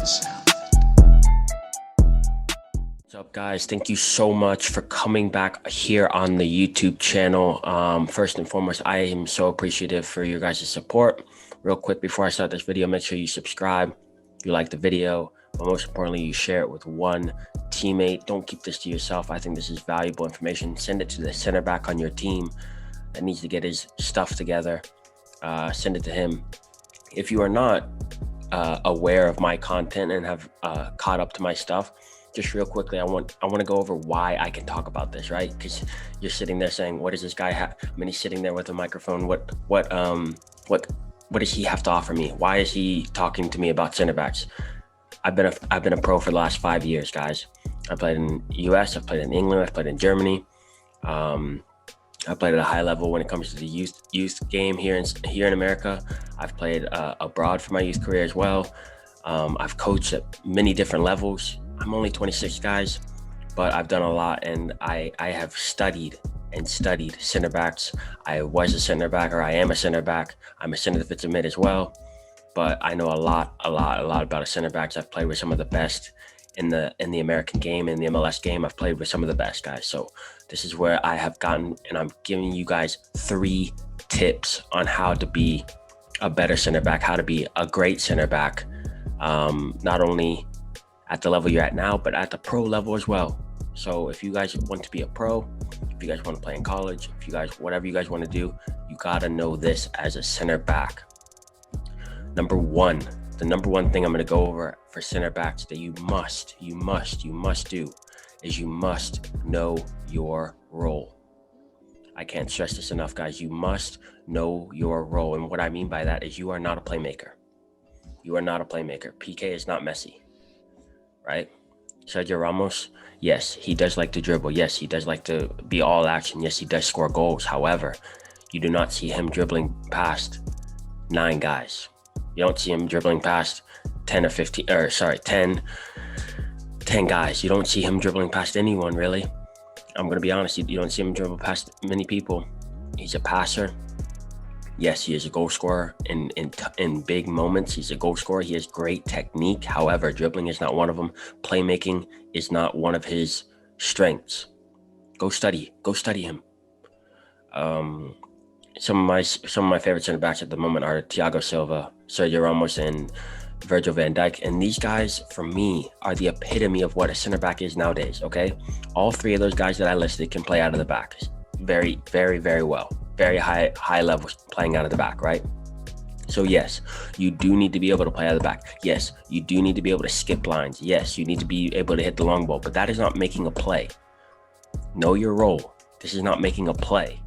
the sound. What's up, guys? Thank you so much for coming back here on the YouTube channel. First and foremost, I am so appreciative for your guys' support. Real quick, before I start this video, make sure you subscribe, you like the video, but most importantly, you share it with one teammate. Don't keep this to yourself. I think this is valuable information. Send it to the center back on your team that needs to get his stuff together. Send it to him. If you are not aware of my content and have caught up to my stuff, just real quickly, I want to go over why I can talk about this, right? Because you're sitting there saying, "What does this guy have?" I mean, he's sitting there with a microphone. What does he have to offer me? Why is he talking to me about center backs? I've been a pro for the last 5 years, guys. I played in U.S. I've played in England. I've played in Germany. I played at a high level when it comes to the youth game here in America. I've played abroad for my youth career as well. I've coached at many different levels. I'm only 26, guys, but I've done a lot, and I have studied center backs. I was a center back, or I am a center back. I'm a center defensive mid as well, but I know a lot about a center backs. I've played with some of the best in the American game, in the MLS game. I've played with some of the best guys. So this is where I have gotten, and I'm giving you guys 3 tips on how to be a better center back, how to be a great center back, not only at the level you're at now, but at the pro level as well. So if you guys want to be a pro, if you guys want to play in college, if you guys, whatever you guys want to do, you got to know this as a center back. The number one thing I'm going to go over for center backs that you must do is you must know your role. I can't stress this enough, guys. You must know your role. And what I mean by that is you are not a playmaker. You are not a playmaker. PK is not Messi, right? Sergio Ramos, yes, he does like to dribble. Yes, he does like to be all action. Yes, he does score goals. However, you do not see him dribbling past 9 guys. You don't see him dribbling past 10 guys. You don't see him dribbling past anyone, really. I'm going to be honest. You don't see him dribble past many people. He's a passer. Yes, he is a goal scorer in big moments. He's a goal scorer. He has great technique. However, dribbling is not one of them. Playmaking is not one of his strengths. Go study him. Some of my favorite center backs at the moment are Thiago Silva, Sergio Ramos, and Virgil van Dijk. And these guys, for me, are the epitome of what a center back is nowadays, okay? All 3 of those guys that I listed can play out of the back very, very, very well. Very high levels playing out of the back, right? So yes, you do need to be able to play out of the back. Yes, you do need to be able to skip lines. Yes, you need to be able to hit the long ball, but that is not making a play. Know your role. This is not making a play.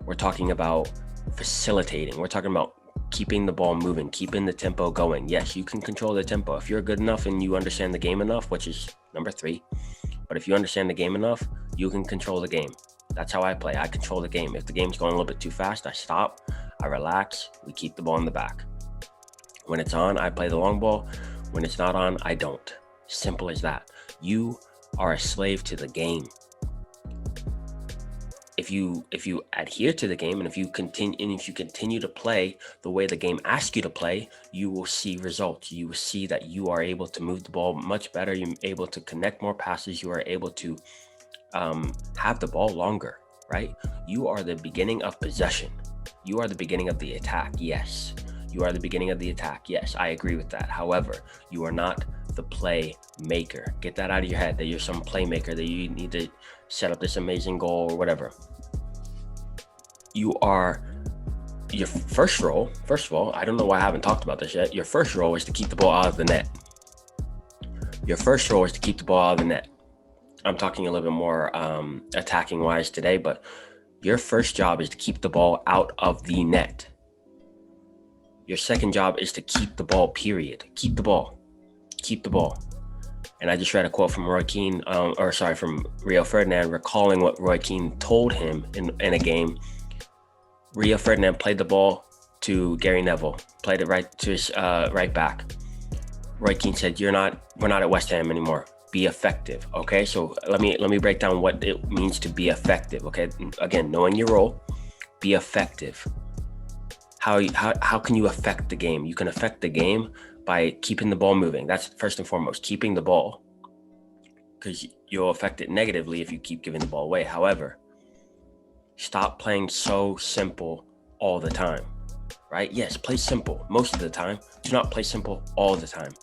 We're talking about facilitating. We're talking about keeping the ball moving, keeping the tempo going. Yes, you can control the tempo. If you're good enough and you understand the game enough, which is number 3, but if you understand the game enough, you can control the game. That's how I play. I control the game. If the game's going a little bit too fast, I stop, I relax, we keep the ball in the back. When it's on, I play the long ball. When it's not on, I don't. Simple as that. You are a slave to the game. If you adhere to the game, and if you continue to play the way the game asks you to play, you will see results. You will see that you are able to move the ball much better. You're able to connect more passes. You are able to have the ball longer, right? You are the beginning of possession. You are the beginning of the attack. Yes, you are the beginning of the attack. Yes, I agree with that. However, you are not the playmaker. Get that out of your head that you're some playmaker, that you need to set up this amazing goal or whatever. You are your first role. First of all, I don't know why I haven't talked about this yet. Your first role is to keep the ball out of the net. Your first role is to keep the ball out of the net. I'm talking a little bit more attacking wise today, but your first job is to keep the ball out of the net. Your second job is to keep the ball, period. Keep the ball. And I just read a quote from from Rio Ferdinand, recalling what Roy Keane told him in a game. Rio Ferdinand played the ball to Gary Neville, played it right to his right back. Roy Keane said, we're not at West Ham anymore. Be effective. Okay, so let me break down what it means to be effective. Okay, again, knowing your role, be effective. How can you affect the game? You can affect the game by keeping the ball moving. That's first and foremost, keeping the ball, because you'll affect it negatively if you keep giving the ball away. However, stop playing so simple all the time, right? Yes, play simple most of the time. Do not play simple all the time.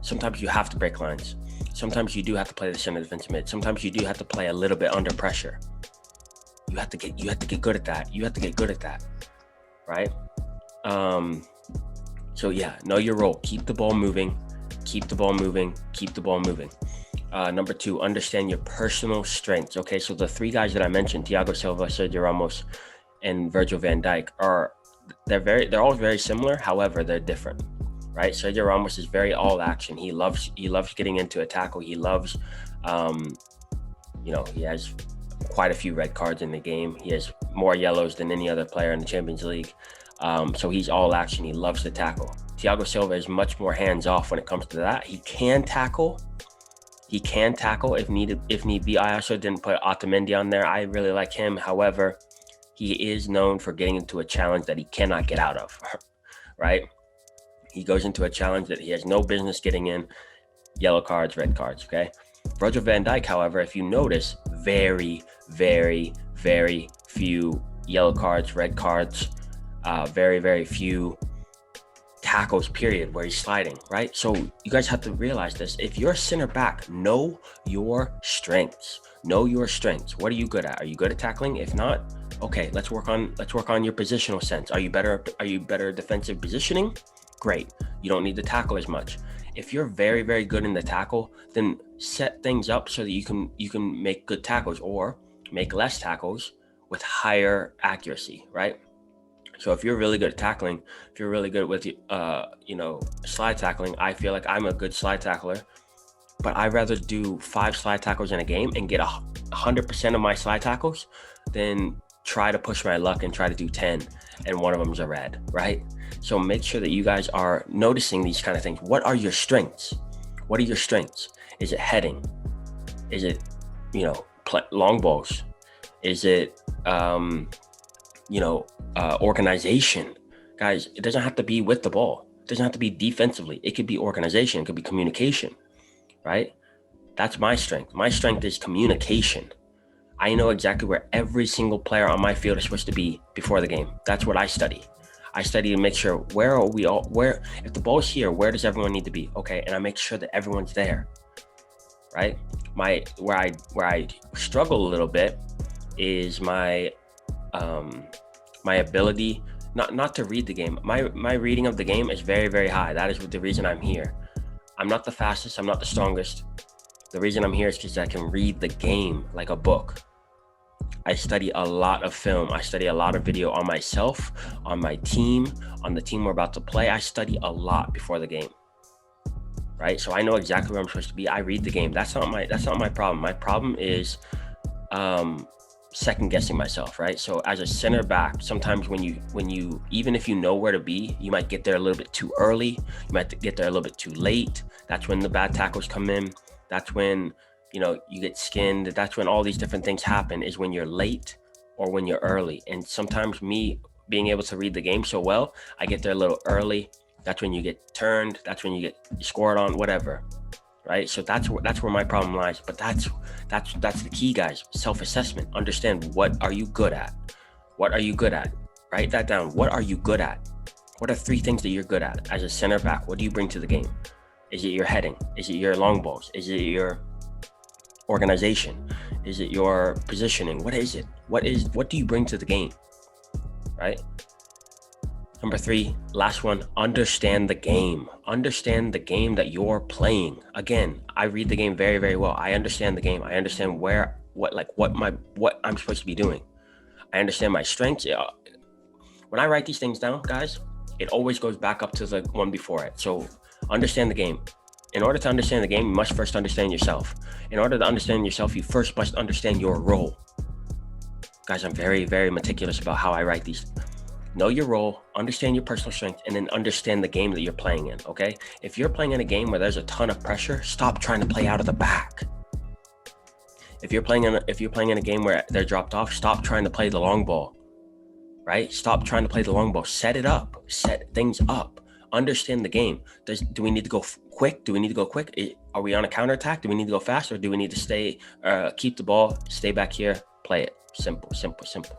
Sometimes you have to break lines. Sometimes you do have to play the center defensive mid. Sometimes you do have to play a little bit under pressure. You have to get good at that. You have to get good at that, right? So yeah, know your role. Keep the ball moving. Keep the ball moving. Keep the ball moving. Number 2, understand your personal strengths. Okay, so the 3 guys that I mentioned, Thiago Silva, Sergio Ramos, and Virgil van Dijk, they're all very similar. However, they're different, right? Sergio Ramos is very all action. He loves getting into a tackle. He loves, he has quite a few red cards in the game. He has more yellows than any other player in the Champions League. So he's all action. He loves to tackle. Thiago Silva is much more hands off when it comes to that. He can tackle if need be. I also didn't put Otamendi on there. I really like him. However, he is known for getting into a challenge that he cannot get out of, right? He goes into a challenge that he has no business getting in. Yellow cards, red cards, okay? Virgil van Dijk, however, if you notice, very, very, very few yellow cards, red cards, very, very few tackles, period, where he's sliding, right? So you guys have to realize this. If you're a center back, know your strengths. Know your strengths. What are you good at? Are you good at tackling? If not, okay, let's work on your positional sense. Are you better defensive positioning? Great. You don't need to tackle as much. If you're very, very good in the tackle, then set things up so that you can make good tackles or make less tackles with higher accuracy, right? So if you're really good at tackling, if you're really good with slide tackling, I feel like I'm a good slide tackler, but I'd rather do 5 slide tackles in a game and get 100% of my slide tackles than try to push my luck and try to do 10 and one of them is a red, right? So make sure that you guys are noticing these kind of things. What are your strengths? What are your strengths? Is it heading? Is it, long balls? Is it, organization? Guys, it doesn't have to be with the ball. It doesn't have to be defensively. It could be organization. It could be communication, right? That's my strength. My strength is communication. I know exactly where every single player on my field is supposed to be before the game. That's what I study. I study to make sure if the ball's here, where does everyone need to be? Okay, and I make sure that everyone's there, right? Where I struggle a little bit is my ability not to read the game. My reading of the game is very, very high. That is the reason I'm here. I'm not the fastest. I'm not the strongest. The reason I'm here is because I can read the game like a book. I study a lot of film. I study a lot of video on myself, on my team, on the team we're about to play. I study a lot before the game, right? So I know exactly where I'm supposed to be. I read the game. That's not my problem. My problem is second guessing myself, right? So as a center back, sometimes when you even if you know where to be, you might get there a little bit too early. You might get there a little bit too late. That's when the bad tackles come in. That's when you get skinned. That's when all these different things happen, is when you're late or when you're early. And sometimes me being able to read the game so well, I get there a little early. That's when you get turned. That's when you get scored on, whatever, right? So that's where my problem lies. But that's the key, guys. Self-assessment. Understand, what are you good at? What are you good at? Write that down. What are you good at? What are 3 things that you're good at as a center back? What do you bring to the game? Is it your heading? Is it your long balls? Is it your organization? Is it your positioning? What is it? What do you bring to the game? Right? Number 3, last one, understand the game. Understand the game that you're playing. Again, I read the game very, very well. I understand the game. I understand what I'm supposed to be doing. I understand my strengths. When I write these things down, guys, it always goes back up to the one before it. So understand the game. In order to understand the game, you must first understand yourself. In order to understand yourself, you first must understand your role. Guys, I'm very, very meticulous about how I write these. Know your role, understand your personal strength, and then understand the game that you're playing in, okay? If you're playing in a game where there's a ton of pressure, stop trying to play out of the back. If you're playing in a game where they're dropped off, stop trying to play the long ball, right? Stop trying to play the long ball. Set it up. Set things up. Understand the game. Do we need to go quick? Do we need to go quick? Are we on a counterattack? Do we need to go fast, or do we need to stay, keep the ball, stay back here, play it? Simple, simple, simple.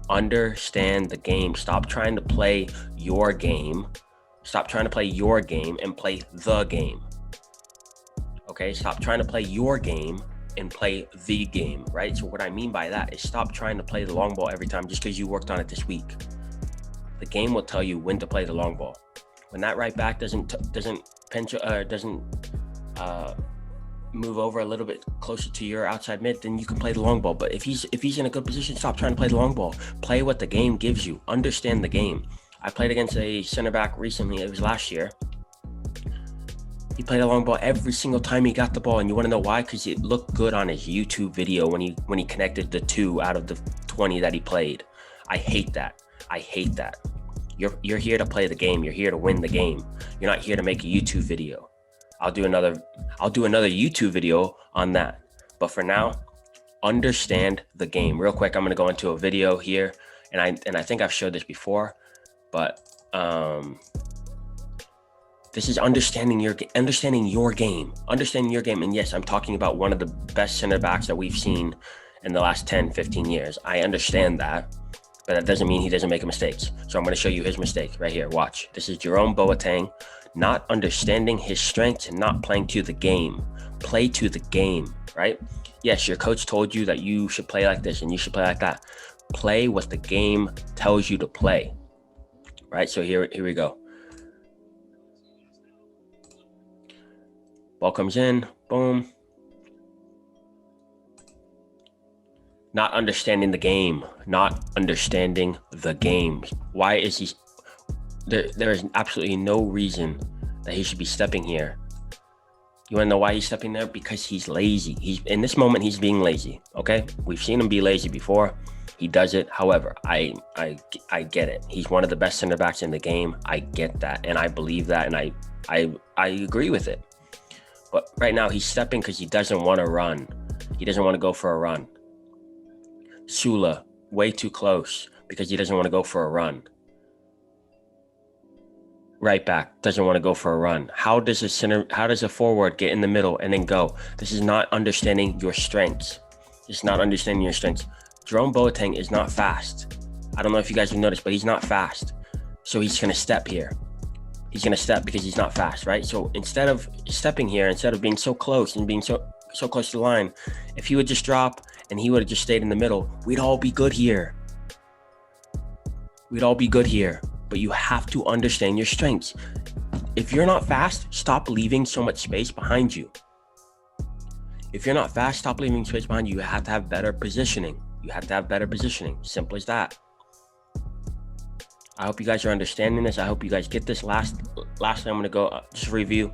Understand the game. Stop trying to play your game. Stop trying to play your game and play the game. Okay, stop trying to play your game and play the game, right? So what I mean by that is stop trying to play the long ball every time just because you worked on it this week. The game will tell you when to play the long ball. When that right back doesn't move over a little bit closer to your outside mid, then you can play the long ball. But if he's in a good position, stop trying to play the long ball. Play what the game gives you. Understand the game. I played against a center back recently. It was last year. He played a long ball every single time he got the ball, and you want to know why? Because it looked good on his YouTube video when he connected the 2 out of the 20 that he played. I hate that. I hate that. You're here to play the game. You're here to win the game. You're not here to make a YouTube video. I'll do another YouTube video on that. But for now, understand the game. Real quick, I'm going to go into a video here, and I think I've showed this before, but this is understanding your game. Understanding your game. And yes, I'm talking about one of the best center backs that we've seen in the last 10, 15 years. I understand that, but that doesn't mean he doesn't make mistakes. So I'm going to show you his mistake right here. Watch. This is Jerome Boateng, not understanding his strengths and not playing to the game. Play to the game, right? Yes, your coach told you that you should play like this and you should play like that. Play what the game tells you to play, right? So here we go. Ball comes in, boom. Not understanding the game. Why is he? There is absolutely no reason that he should be stepping here. You want to know why he's stepping there? Because he's lazy. In this moment, he's being lazy. Okay, we've seen him be lazy before. He does it. However, I get it. He's one of the best center backs in the game. I get that, and I believe that, and I agree with it. But right now, he's stepping because he doesn't want to run. He doesn't want to go for a run. Sula, way too close because he doesn't want to go for a run. Right back, doesn't want to go for a run. How does a forward get in the middle and then go? This is not understanding your strengths. It's not understanding your strengths. Jerome Boateng is not fast. I don't know if you guys have noticed, but he's not fast. So he's going to step here. He's going to step because he's not fast, right? So instead of stepping here, instead of being so close and being so close to the line, if he would just drop and he would have just stayed in the middle, we'd all be good here. But you have to understand your strengths. If you're not fast, stop leaving so much space behind you. You have to have better positioning. Simple as that. I hope you guys are understanding this. I hope you guys get this. Lastly, I'm going to go just review.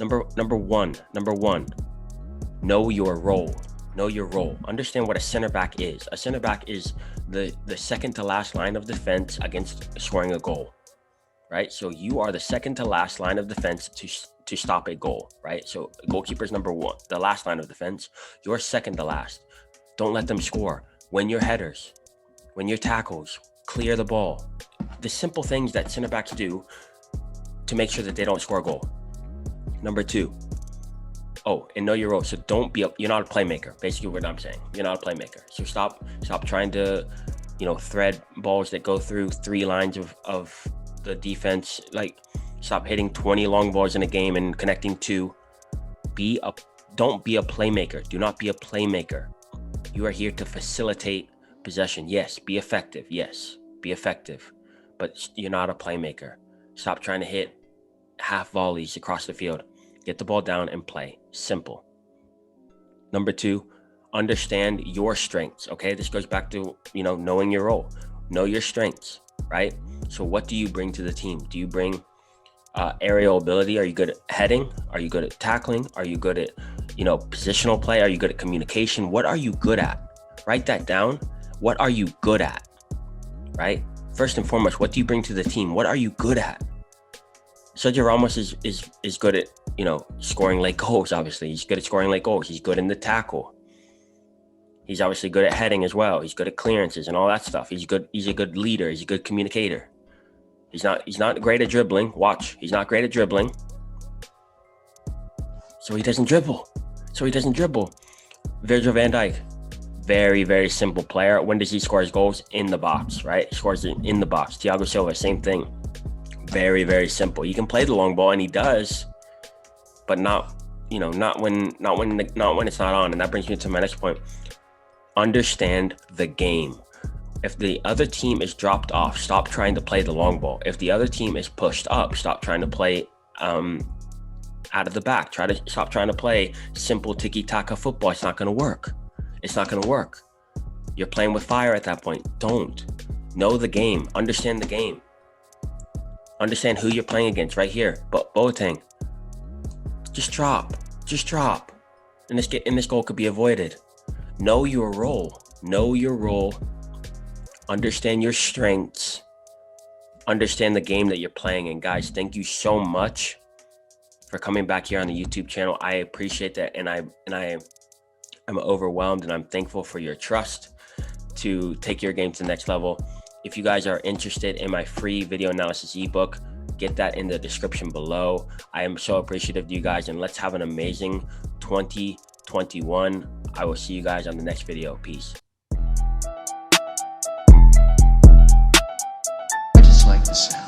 Number one, know your role. Understand what a center back is. A center back is the second to last line of defense against scoring a goal, right? So you are the second to last line of defense to stop a goal, right? So goalkeeper's number one, the last line of defense. You're second to last. Don't let them score. Win your headers, win your tackles, clear the ball. The simple things that center backs do to make sure that they don't score a goal. Number two, and know your role. So you're not a playmaker. Basically what I'm saying, you're not a playmaker. So stop trying to, thread balls that go through 3 lines of the defense. Like, stop hitting 20 long balls in a game and connecting 2. Don't be a playmaker. Do not be a playmaker. You are here to facilitate possession. Yes, be effective. But you're not a playmaker. Stop trying to hit half volleys across the field. Get the ball down and play. Simple. Number 2, understand your strengths. Okay, this goes back to, knowing your role. Know your strengths, right? So what do you bring to the team? Do you bring aerial ability? Are you good at heading? Are you good at tackling? Are you good at, positional play? Are you good at communication? What are you good at? Write that down. What are you good at? Right? First and foremost, what do you bring to the team? What are you good at? Sergio Ramos is good at, scoring late goals, obviously. He's good at scoring late goals. He's good in the tackle. He's obviously good at heading as well. He's good at clearances and all that stuff. He's a good leader. He's a good communicator. He's not great at dribbling. Watch, he's not great at dribbling. So he doesn't dribble. Virgil van Dijk, very, very simple player. When does he score his goals? In the box, right? He scores in the box. Thiago Silva, same thing. Very, very simple. He can play the long ball, and he does, but not when it's not on. And that brings me to my next point. Understand the game. If the other team is dropped off, stop trying to play the long ball. If the other team is pushed up, stop trying to play out of the back. Stop trying to play simple tiki-taka football. It's not going to work. You're playing with fire at that point. Don't. Know the game. Understand the game. Understand who you're playing against right here. But Boateng, just drop. And this goal could be avoided. Know your role. Understand your strengths. Understand the game that you're playing. And guys, thank you so much for coming back here on the YouTube channel. I appreciate that, and I'm overwhelmed, and I'm thankful for your trust to take your game to the next level. If you guys are interested in my free video analysis ebook, get that in the description below. I am so appreciative of you guys, and let's have an amazing 2021. I will see you guys on the next video. Peace. I just like the sound.